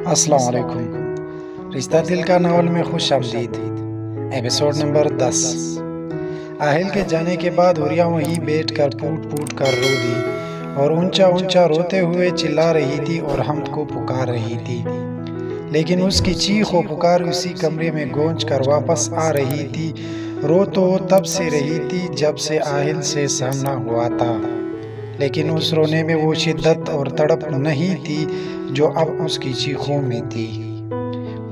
السلام علیکم۔ رشتہ دل کا ناول میں خوش آمدید۔ Episode number 10۔ آہل کے جانے کے بعد حوریہ وہیں بیٹھ کر پوٹ پوٹ کر رو دی اور اونچا اونچا روتے ہوئے چلا رہی تھی اور حمد کو پکار رہی تھی، لیکن اس کی چیخ و پکار اسی کمرے میں گونج کر واپس آ رہی تھی۔ رو تو تب سے رہی تھی جب سے آہل سے سامنا ہوا تھا، لیکن اس رونے میں وہ شدت اور تڑپ نہیں تھی جو اب اس کی چیخوں میں تھی۔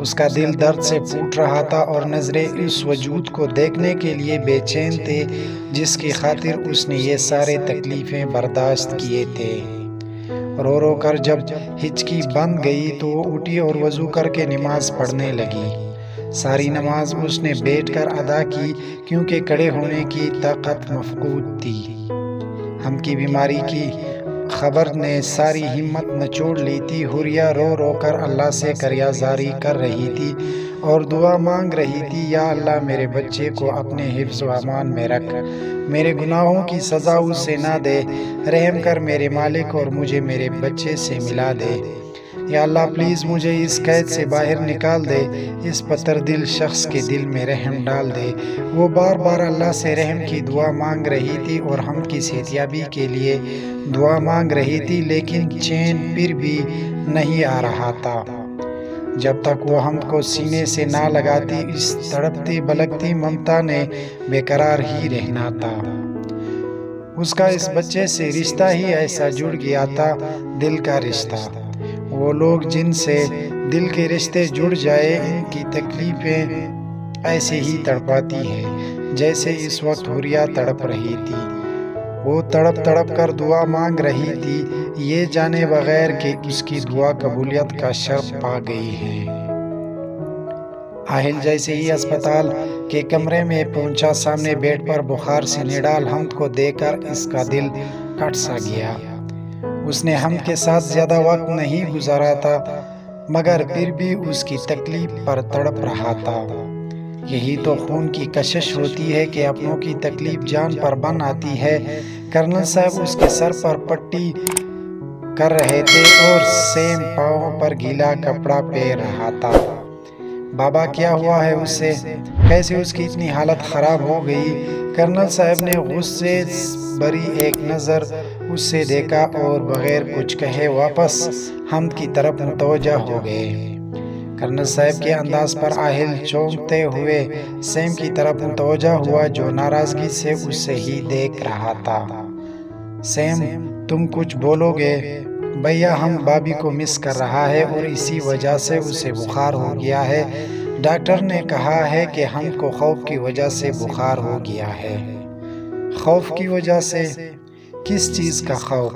اس کا دل درد سے پھوٹ رہا تھا اور نظریں اس وجود کو دیکھنے کے لیے بے چین تھے جس کی خاطر اس نے یہ سارے تکلیفیں برداشت کیے تھے۔ رو رو کر جب ہچکی بند گئی تو وہ اٹھی اور وضو کر کے نماز پڑھنے لگی۔ ساری نماز اس نے بیٹھ کر ادا کی کیونکہ کھڑے ہونے کی طاقت مفقود تھی۔ ہم کی بیماری کی خبر نے ساری ہمت نچوڑ لی تھی۔ حوریہ رو رو کر اللہ سے قریاضاری کر رہی تھی اور دعا مانگ رہی تھی، یا اللہ میرے بچے کو اپنے حفظ و امان میں رکھ، میرے گناہوں کی سزا اس سے نہ دے، رحم کر میرے مالک اور مجھے میرے بچے سے ملا دے۔ یا اللہ پلیز مجھے اس قید سے باہر نکال دے، اس پتھر دل شخص کے دل میں رحم ڈال دے۔ وہ بار بار اللہ سے رحم کی دعا مانگ رہی تھی اور ہم کی صحتیابی کے لیے دعا مانگ رہی تھی، لیکن چین پھر بھی نہیں آ رہا تھا۔ جب تک وہ ہم کو سینے سے نہ لگاتی اس تڑپتی بلکتی ممتا نے بے قرار ہی رہنا تھا۔ اس کا اس بچے سے رشتہ ہی ایسا جڑ گیا تھا، دل کا رشتہ۔ وہ لوگ جن سے دل کے رشتے جڑ جائے ان کی تکلیفیں ایسے ہی تڑپاتی ہیں جیسے اس وقت حوریہ تڑپ رہی تھی۔ وہ تڑپ تڑپ کر دعا مانگ رہی تھی، یہ جانے بغیر کہ اس کی دعا قبولیت کا شرط پا گئی ہے۔ آہل جیسے ہی اسپتال کے کمرے میں پہنچا، سامنے بیڈ پر بخار سے نڈال حمد کو دیکھ کر اس کا دل کٹ سا گیا۔ اس نے حمد کے ساتھ زیادہ وقت نہیں گزارا تھا، مگر پھر بھی اس کی تکلیف پر تڑپ رہا تھا۔ یہی تو خون کی کشش ہوتی ہے کہ اپنوں کی تکلیف جان پر بن آتی ہے۔ کرنل صاحب اس کے سر پر پٹی کر رہے تھے اور سیم پاؤں پر گیلا کپڑا پہن رہا تھا۔ بابا کیا ہوا ہے اسے؟ کیسے اس کی اتنی حالت خراب ہو گئی؟ کرنل صاحب نے غصے بھری ایک نظر اس سے دیکھا اور بغیر کچھ کہے واپس حمد کی طرف متوجہ ہو گئے۔ کرنل صاحب کے انداز پر آہل چونکتے ہوئے سیم کی طرف متوجہ ہوا جو ناراضگی سے اسے ہی دیکھ رہا تھا۔ سیم تم کچھ بولو گے؟ بھیا ہم بابی کو مس کر رہا ہے اور اسی وجہ سے اسے بخار ہو گیا ہے۔ ڈاکٹر نے کہا ہے کہ ہم کو خوف کی وجہ سے بخار ہو گیا ہے۔ خوف کی وجہ سے؟ کس چیز کا خوف؟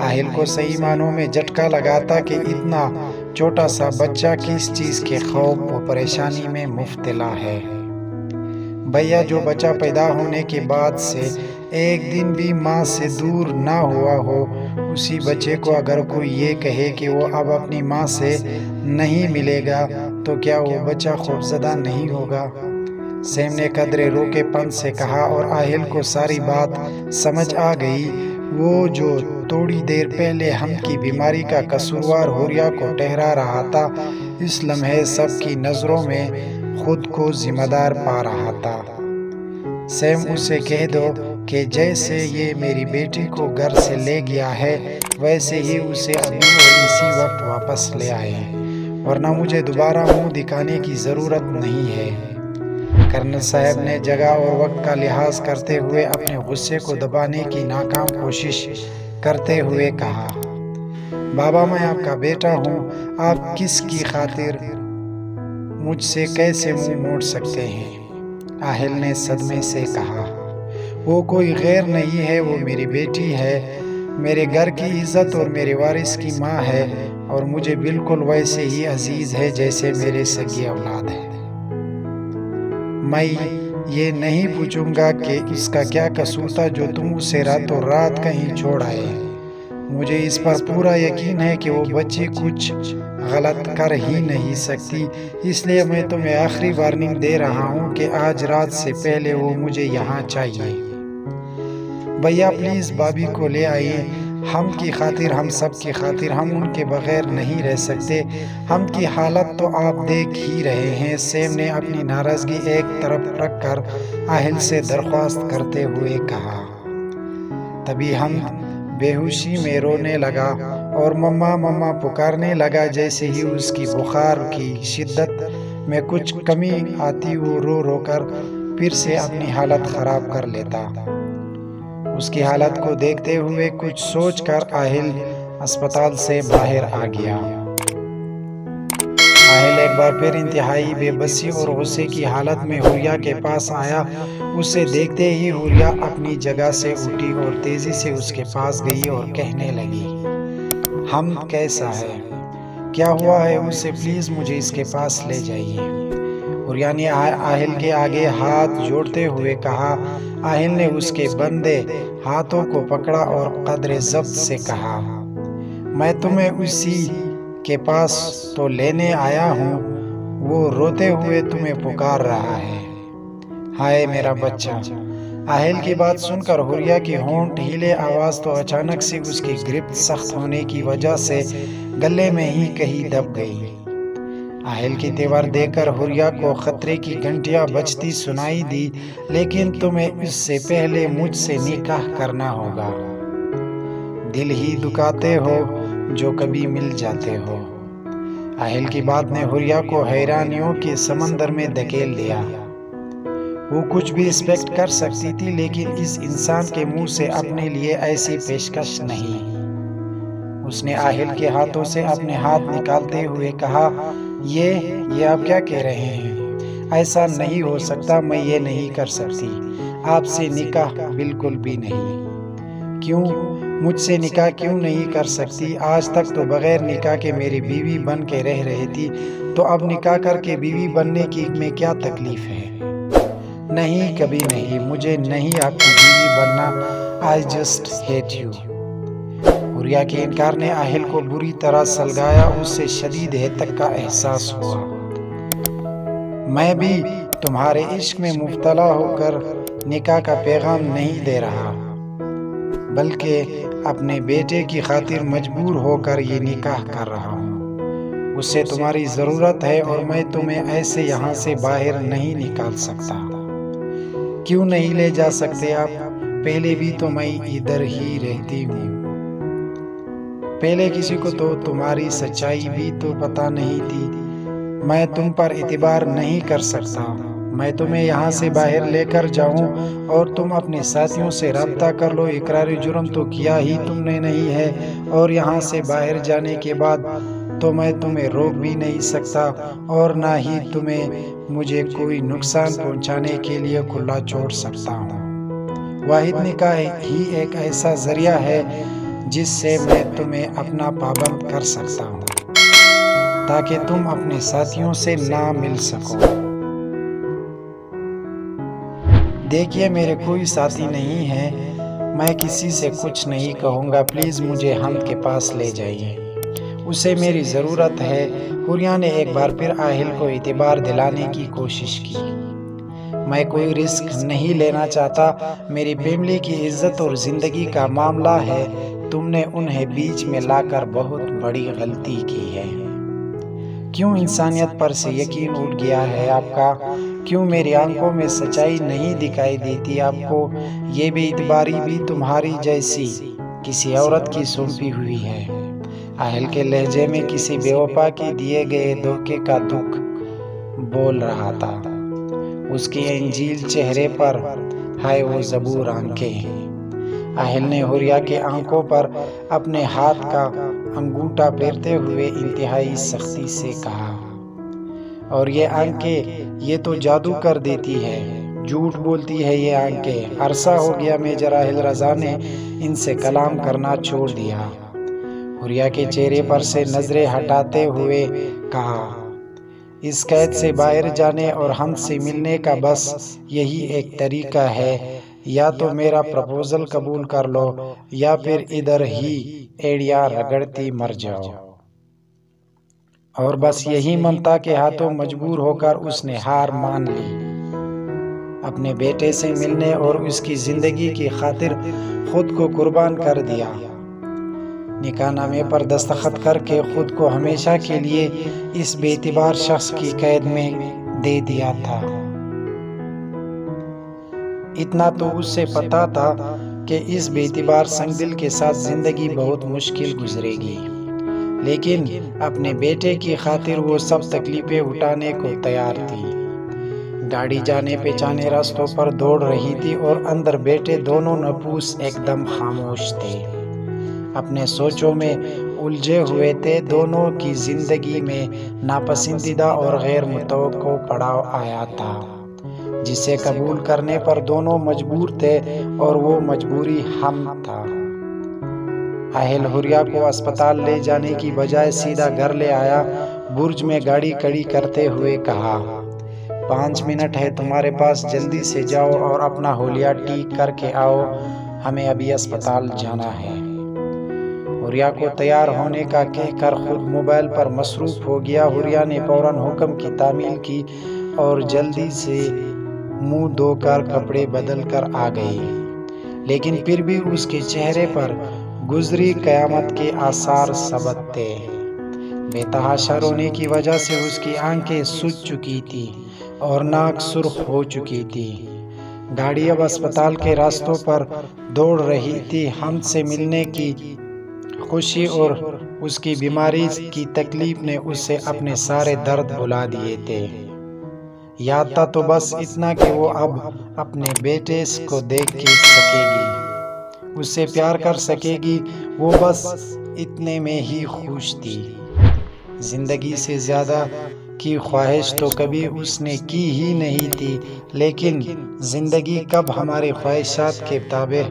آہل کو صحیح معنوں میں جھٹکا لگا تھا کہ اتنا چھوٹا سا بچہ کس چیز کے خوف و پریشانی میں مبتلا ہے۔ بھیا جو بچہ پیدا ہونے کے بعد سے ایک دن بھی ماں سے دور نہ ہوا ہو، اسی بچے کو اگر کوئی یہ کہے کہ وہ اب اپنی ماں سے نہیں ملے گا تو کیا وہ بچہ خوفزدہ نہیں ہوگا؟ سیم نے قدرے روکے پن سے کہا اور آہل کو ساری بات سمجھ آ گئی۔ وہ جو تھوڑی دیر پہلے ہم کی بیماری کا قصوروار حوریہ کو ٹھہرا رہا تھا، اس لمحے سب کی نظروں میں خود کو ذمہ دار پا رہا تھا۔ سیم اسے کہہ دو کہ جیسے یہ میری بیٹی کو گھر سے لے گیا ہے ویسے ہی اسے ابھی اور اسی وقت واپس لے آئے، ورنہ مجھے دوبارہ منہ دکھانے کی ضرورت نہیں ہے۔ کرنل صاحب نے جگہ اور وقت کا لحاظ کرتے ہوئے اپنے غصے کو دبانے کی ناکام کوشش کرتے ہوئے کہا، بابا میں آپ کا بیٹا ہوں، آپ کس کی خاطر مجھ سے کیسے منہ موڑ سکتے ہیں؟ آہل نے صدمے سے کہا، وہ کوئی غیر نہیں ہے، وہ میری بیٹی ہے، میرے گھر کی عزت اور میرے وارث کی ماں ہے، اور مجھے بالکل ویسے ہی عزیز ہے جیسے میرے سگی اولاد ہے۔ میں یہ نہیں پوچھوں گا کہ اس کا کیا قصور تھا جو تم اسے راتوں رات کہیں چھوڑ آئے۔ مجھے اس پر پورا یقین ہے کہ وہ بچی کچھ غلط کر ہی نہیں سکتی، اس لیے میں تمہیں آخری وارننگ دے رہا ہوں کہ آج رات سے پہلے وہ مجھے یہاں چاہیے۔ بھیا پلیز بابی کو لے آئیے، ہم کی خاطر، ہم سب کی خاطر ہم ان کے بغیر نہیں رہ سکتے۔ ہم کی حالت تو آپ دیکھ ہی رہے ہیں۔ سیم نے اپنی ناراضگی ایک طرف رکھ کر آہل سے درخواست کرتے ہوئے کہا۔ تبھی ہم بے ہوشی میں رونے لگا اور مما مما پکارنے لگا۔ جیسے ہی اس کی بخار کی شدت میں کچھ کمی آتی وہ رو رو کر پھر سے اپنی حالت خراب کر لیتا۔ اس کی حالت کو دیکھتے ہوئے کچھ سوچ کر آہل اسپتال سے باہر آ گیا۔ آہل ایک بار پھر انتہائی بے بسی اور غصے کی حالت میں حوریہ کے پاس آیا۔ اسے دیکھتے ہی حوریہ اپنی جگہ سے اٹھی اور تیزی سے اس کے پاس گئی اور کہنے لگی، حمد کیسا ہے؟ کیا ہوا ہے اسے؟ پلیز مجھے اس کے پاس لے جائیے۔ حوریہ نے آہل کے آگے ہاتھ جوڑتے ہوئے کہا۔ آہل نے اس کے بندے ہاتھوں کو پکڑا اور قدر ضبط سے کہا، میں تمہیں اسی کے پاس تو لینے آیا ہوں، وہ روتے ہوئے تمہیں پکار رہا ہے۔ ہائے میرا بچہ۔ آہل کی بات سن کر حوریہ کی ہونٹ ہلے، آواز تو اچانک سے اس کی گرفت سخت ہونے کی وجہ سے گلے میں ہی کہیں دب گئی۔ آہل کی تیور دیکھ کر حوریہ کو خطرے کی گھنٹیاں بجتی سنائی دی، لیکن تمہیں اس سے پہلے مجھ سے نکاح کرنا ہوگا۔ دل ہی دکھاتے ہو جو کبھی مل جاتے ہو۔ آہل کی بات نے حوریہ کو حیرانیوں کے سمندر میں دھکیل دیا۔ وہ کچھ بھی ایکسپیکٹ کر سکتی تھی، لیکن اس انسان کے منہ سے اپنے لیے ایسی پیشکش نہیں۔ اس نے آہل کے ہاتھوں سے اپنے ہاتھ نکالتے ہوئے کہا، یہ آپ کیا کہہ رہے ہیں؟ ایسا نہیں ہو سکتا، میں یہ نہیں کر سکتی، آپ سے نکاح بالکل بھی نہیں۔ کیوں؟ مجھ سے نکاح کیوں نہیں کر سکتی؟ آج تک تو بغیر نکاح کے میری بیوی بن کے رہ رہی تھی، تو اب نکاح کر کے بیوی بننے کی میں کیا تکلیف ہے؟ نہیں، کبھی نہیں، مجھے نہیں آپ کی بیوی بننا۔ I just hate you۔ حوریہ کے انکار نے آہل کو بری طرح سلگایا، اس سے شدید حدت کا احساس ہوا۔ میں بھی تمہارے عشق میں مبتلا ہو کر نکاح کا پیغام نہیں دے رہا، بلکہ اپنے بیٹے کی خاطر مجبور ہو کر یہ نکاح کر رہا ہوں۔ اس سے تمہاری ضرورت ہے اور میں تمہیں ایسے یہاں سے باہر نہیں نکال سکتا۔ کیوں نہیں لے جا سکتے آپ؟ پہلے بھی تو میں ادھر ہی رہتی ہوں۔ پہلے کسی کو تو تمہاری سچائی بھی تو پتہ نہیں تھی۔ میں تم پر اعتبار نہیں کر سکتا۔ میں تمہیں یہاں سے باہر لے کر جاؤں اور تم اپنے ساتھیوں سے رابطہ کر لو۔ اقرار جرم تو کیا ہی تم نے نہیں ہے، اور یہاں سے باہر جانے کے بعد تو میں تمہیں روک بھی نہیں سکتا، اور نہ ہی تمہیں مجھے کوئی نقصان پہنچانے کے لیے کھلا چھوڑ سکتا ہوں۔ واحد نکاح ہی ایک ایسا ذریعہ ہے جس سے میں تمہیں اپنا پابند کر سکتا ہوں، تاکہ تم اپنے ساتھیوں سے نہ مل سکو۔ دیکھیے میرے کوئی ساتھی نہیں ہے، میں کسی سے کچھ نہیں کہوں گا، پلیز مجھے حمد کے پاس لے جائیے، اسے میری ضرورت ہے۔ حوریہ نے ایک بار پھر آہل کو اعتبار دلانے کی کوشش کی۔ میں کوئی رسک نہیں لینا چاہتا، میری فیملی کی عزت اور زندگی کا معاملہ ہے، تم نے انہیں بیچ میں لا کر بہت بڑی غلطی کی ہے۔ کیوں انسانیت پر سے یقین اٹھ گیا ہے آپ کا؟ کیوں میری آنکھوں میں سچائی نہیں دکھائی دیتی آپ کو؟ یہ بے اعتباری بھی تمہاری جیسی کسی عورت کی سونپی ہوئی ہے۔ آہل کے لہجے میں کسی بے وفا کے دیے گئے دھوکے کا دکھ بول رہا تھا۔ اس کی انجیل چہرے پر ہائے وہ زبور آنکھیں۔ آہل نے حوریہ کے آنکھوں پر اپنے ہاتھ کا انگوٹھا پھیرتے ہوئے انتہائی سختی سے کہا، اور یہ آنکھیں یہ تو جادو کر دیتی ہے، جھوٹ بولتی ہے یہ آنکھیں۔ عرصہ ہو گیا میجر آہل رضا نے ان سے کلام کرنا چھوڑ دیا۔ حوریہ کے چہرے پر سے نظریں ہٹاتے ہوئے کہا، اس قید سے باہر جانے اور ہم سے ملنے کا بس یہی ایک طریقہ ہے، یا تو میرا پروپوزل قبول کر لو یا پھر ادھر ہی ایڑیاں رگڑتی مر جاؤ۔ اور بس یہی ممتا کے ہاتھوں مجبور ہو کر اس نے ہار مان لی۔ اپنے بیٹے سے ملنے اور اس کی زندگی کی خاطر خود کو قربان کر دیا۔ نکاح نامے پر دستخط کر کے خود کو ہمیشہ کے لیے اس بے اعتبار شخص کی قید میں دے دیا تھا۔ اتنا تو اس سے پتا تھا کہ اس بے اعتبار سنگ دل کے ساتھ زندگی بہت مشکل گزرے گی، لیکن اپنے بیٹے کی خاطر وہ سب تکلیفیں اٹھانے کو تیار تھی۔ گاڑی جانے پہچانے راستوں پر دوڑ رہی تھی اور اندر بیٹھے دونوں نپوس ایک دم خاموش تھے، اپنے سوچوں میں الجھے ہوئے تھے۔ دونوں کی زندگی میں ناپسندیدہ اور غیر متوقع پڑاؤ آیا تھا، جسے قبول کرنے پر دونوں مجبور تھے، اور وہ مجبوری ہم تھا۔ اہل حریہ کو اسپتال لے جانے کی بجائے سیدھا گھر لے آیا۔ برج میں گاڑی کھڑی کرتے ہوئے کہا، 5 منٹ ہے تمہارے پاس، جلدی سے جاؤ اور اپنا حولیہ ٹھیک کر کے آؤ، ہمیں ابھی اسپتال جانا ہے۔ حریہ کو تیار ہونے کا کہہ کر خود موبائل پر مصروف ہو گیا۔ حریہ نے فوراً حکم کی تعمیل کی اور جلدی سے منہ دھو کر کپڑے بدل کر آ گئی، لیکن پھر بھی اس کے چہرے پر گزری قیامت کے آثار ثابت تھے۔ بے تحاشا رونے کی وجہ سے اس کی آنکھیں سوج چکی تھی اور ناک سرخ ہو چکی تھی۔ گاڑی اب اسپتال کے راستوں پر دوڑ رہی تھی۔ حمد سے ملنے کی خوشی اور اس کی بیماری کی تکلیف نے اس سے اپنے سارے درد بھلا دیے تھے۔ یاد تھا تو بس اتنا کہ وہ اب اپنے بیٹے کو دیکھ کے سکے گی، اس سے پیار کر سکے گی، وہ بس اتنے میں ہی خوش تھی۔ زندگی سے زیادہ کی خواہش تو کبھی اس نے کی ہی نہیں تھی، لیکن زندگی کب ہماری خواہشات کے تابع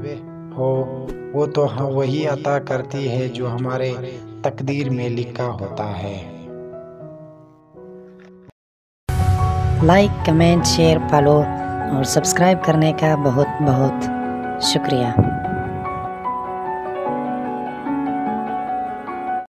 ہو، وہ تو وہی عطا کرتی ہے جو ہمارے تقدیر میں لکھا ہوتا ہے۔ لائک، کمنٹ، شیئر، فالو اور سبسکرائب کرنے کا بہت بہت شکریہ۔